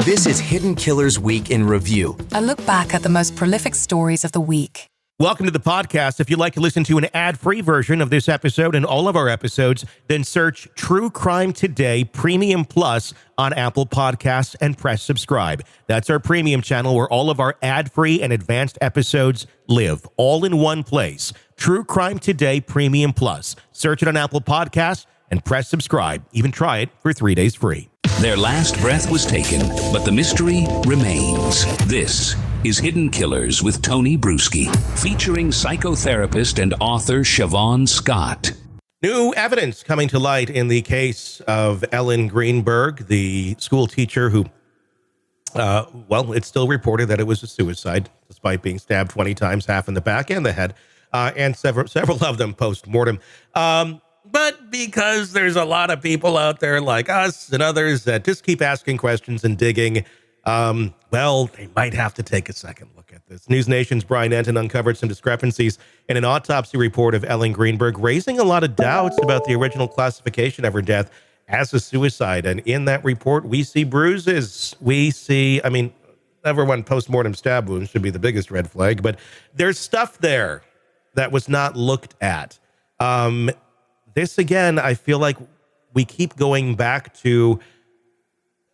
This is Hidden Killers Week in Review. A look back at the most prolific stories of the week. Welcome to the podcast. If you'd like to listen to an ad-free version of this episode and all of our episodes, then search True Crime Today Premium Plus on Apple Podcasts and press subscribe. That's our premium channel where all of our ad-free and advanced episodes live, all in one place. True Crime Today Premium Plus. Search it on Apple Podcasts and press subscribe. Even try it for 3 days free. Their last breath was taken, but the mystery remains. This is Hidden Killers with Tony Brueski, featuring psychotherapist and author Siobhan Scott. New evidence coming to light in the case of Ellen Greenberg, the school teacher who, it's still reported that it was a suicide, despite being stabbed 20 times, half in the back and the head, and several of them post-mortem. But because there's a lot of people out there like us and others that just keep asking questions and digging, they might have to take a second look at this. News Nation's Brian Enton uncovered some discrepancies in an autopsy report of Ellen Greenberg, raising a lot of doubts about the original classification of her death as a suicide. And in that report, we see bruises. Number one, post-mortem stab wounds should be the biggest red flag, but there's stuff there that was not looked at. This, again, I feel like we keep going back to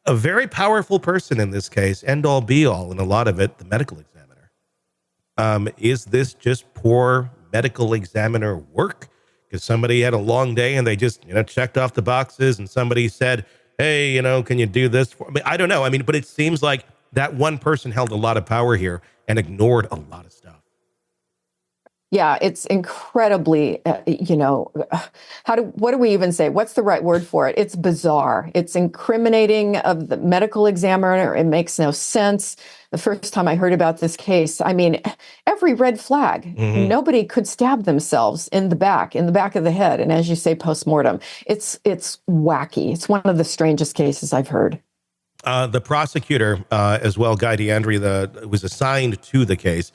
a very powerful person in this case, end all be all, and a lot of it, the medical examiner. Is this just poor medical examiner work? Because somebody had a long day and they just, checked off the boxes and somebody said, hey, can you do this for me? I don't know. But it seems like that one person held a lot of power here and ignored a lot of stuff. Yeah, it's incredibly, what do we even say? What's the right word for it? It's bizarre. It's incriminating of the medical examiner. It makes no sense. The first time I heard about this case, every red flag. Mm-hmm. Nobody could stab themselves in the back of the head. And as you say, post-mortem, it's wacky. It's one of the strangest cases I've heard. The prosecutor, as well, Guy DeAndre, was assigned to the case,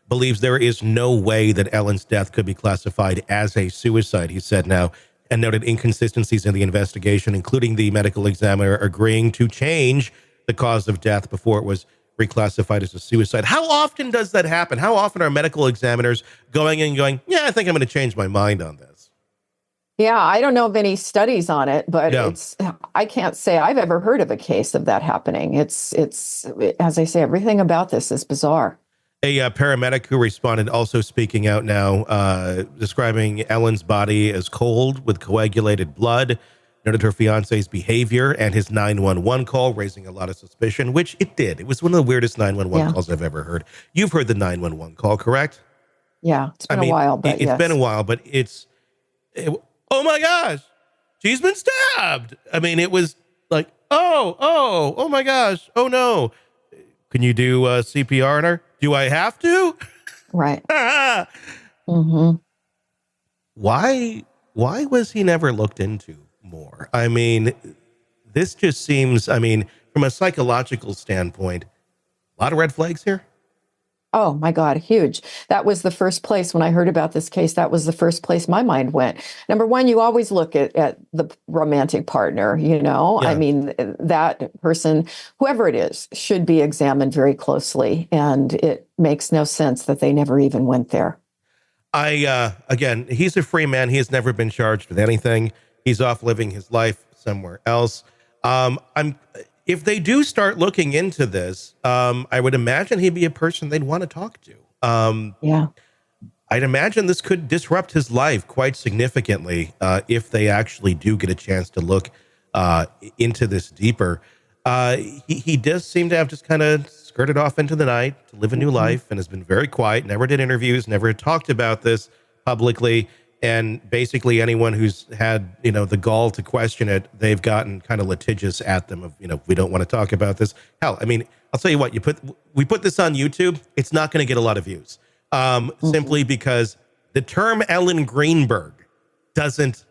believes there is no way that Ellen's death could be classified as a suicide, he said now, and noted inconsistencies in the investigation, including the medical examiner agreeing to change the cause of death before it was reclassified as a suicide. How often does that happen? How often are medical examiners going in and going, yeah, I think I'm going to change my mind on this? Yeah, I don't know of any studies on it, but I can't say I've ever heard of a case of that happening. It's as I say, everything about this is bizarre. A paramedic who responded also speaking out now, describing Ellen's body as cold with coagulated blood, noted her fiance's behavior and his 911 call, raising a lot of suspicion, which it did. It was one of the weirdest 911 calls I've ever heard. You've heard the 911 call, correct? Yeah, it's been a while, but it's been a while, but oh my gosh, she's been stabbed. It was like, oh my gosh, oh no. Can you do CPR on her? Do I have to? Right. Mm-hmm. Why was he never looked into more? This just seems, from a psychological standpoint, a lot of red flags here. Oh my God, huge. That was the first place when I heard about this case. That was the first place my mind went. Number one, you always look at the romantic partner, Yeah. That person, whoever it is, should be examined very closely. And it makes no sense that they never even went there. Again, he's a free man. He has never been charged with anything. He's off living his life somewhere else. If they do start looking into this, I would imagine he'd be a person they'd want to talk to. Yeah. I'd imagine this could disrupt his life quite significantly if they actually do get a chance to look into this deeper. He does seem to have just kind of skirted off into the night to live a new life and has been very quiet, never did interviews, never talked about this publicly. And basically anyone who's had, the gall to question it, they've gotten kind of litigious at them of, we don't want to talk about this. Hell, I'll tell you what, we put this on YouTube, it's not going to get a lot of views. Simply because the term Ellen Greenberg doesn't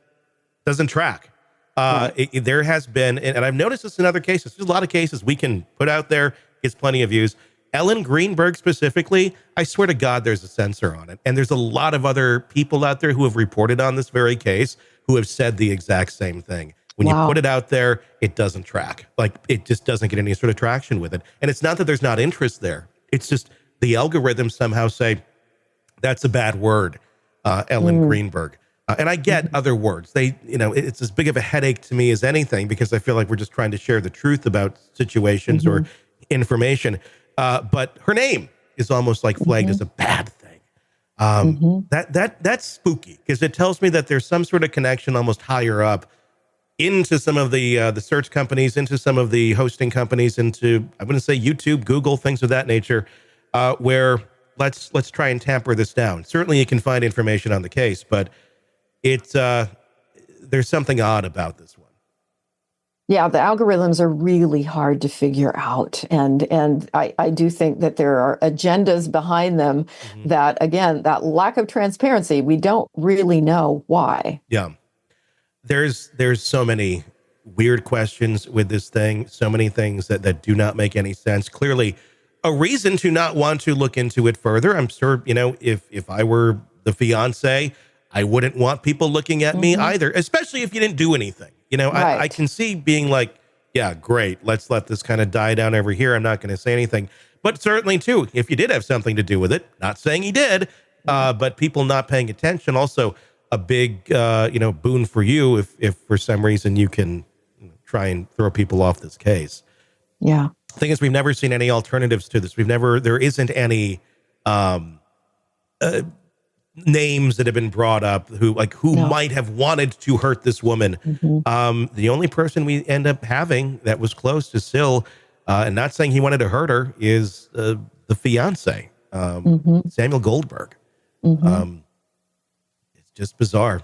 track. There has been, and I've noticed this in other cases, there's a lot of cases we can put out there, gets plenty of views. Ellen Greenberg specifically, I swear to God, there's a censor on it. And there's a lot of other people out there who have reported on this very case who have said the exact same thing, When you Wow. put it out there, it doesn't track. Like, it just doesn't get any sort of traction with it. And it's not that there's not interest there. It's just the algorithms somehow say, that's a bad word, Ellen Greenberg. And I get other words. It's as big of a headache to me as anything, because I feel like we're just trying to share the truth about situations or information. But her name is almost like flagged as a bad thing. That's spooky, because it tells me that there's some sort of connection almost higher up into some of the search companies, into some of the hosting companies, into, I wouldn't say YouTube, Google, things of that nature, where let's try and tamper this down. Certainly you can find information on the case, but there's something odd about this one. Yeah, the algorithms are really hard to figure out. And I do think that there are agendas behind them that, again, that lack of transparency, we don't really know why. Yeah. There's so many weird questions with this thing, so many things that do not make any sense. Clearly, a reason to not want to look into it further. I'm sure, if I were the fiance, I wouldn't want people looking at me either, especially if you didn't do anything. Right. I can see being like, yeah, great, let's let this kind of die down over here. I'm not going to say anything. But certainly, too, if you did have something to do with it, not saying he did, but people not paying attention, also a big, boon for you if for some reason you can try and throw people off this case. Yeah. The thing is, we've never seen any alternatives to this. There isn't any names that have been brought up who might have wanted to hurt this woman. The only person we end up having that was close to Syl, and not saying he wanted to hurt her, is the fiance, Samuel Goldberg. It's just bizarre.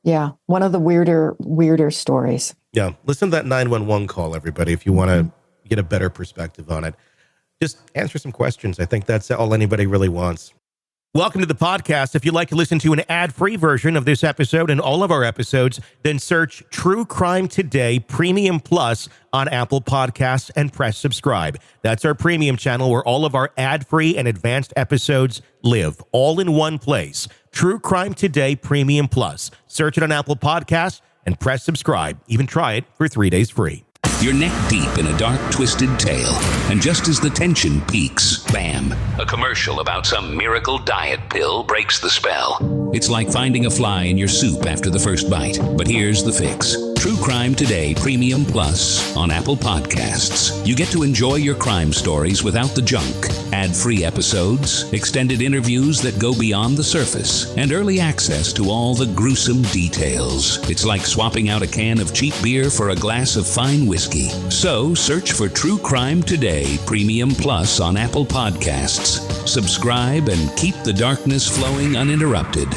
Yeah. One of the weirder stories. Yeah. Listen to that 911 call, everybody, if you want to get a better perspective on it. Just answer some questions. I think that's all anybody really wants. Welcome to the podcast. If you'd like to listen to an ad-free version of this episode and all of our episodes, then search True Crime Today Premium Plus on Apple Podcasts and press subscribe. That's our premium channel where all of our ad-free and advanced episodes live, all in one place. True Crime Today Premium Plus. Search it on Apple Podcasts and press subscribe. Even try it for 3 days free. You're neck deep in a dark, twisted tale, and just as the tension peaks, bam, a commercial about some miracle diet pill breaks the spell. It's like finding a fly in your soup after the first bite. But here's the fix. True Crime Today Premium Plus on Apple Podcasts. You get to enjoy your crime stories without the junk. Ad-free episodes, extended interviews that go beyond the surface, and early access to all the gruesome details. It's like swapping out a can of cheap beer for a glass of fine whiskey. So search for True Crime Today Premium Plus on Apple Podcasts. Subscribe and keep the darkness flowing uninterrupted.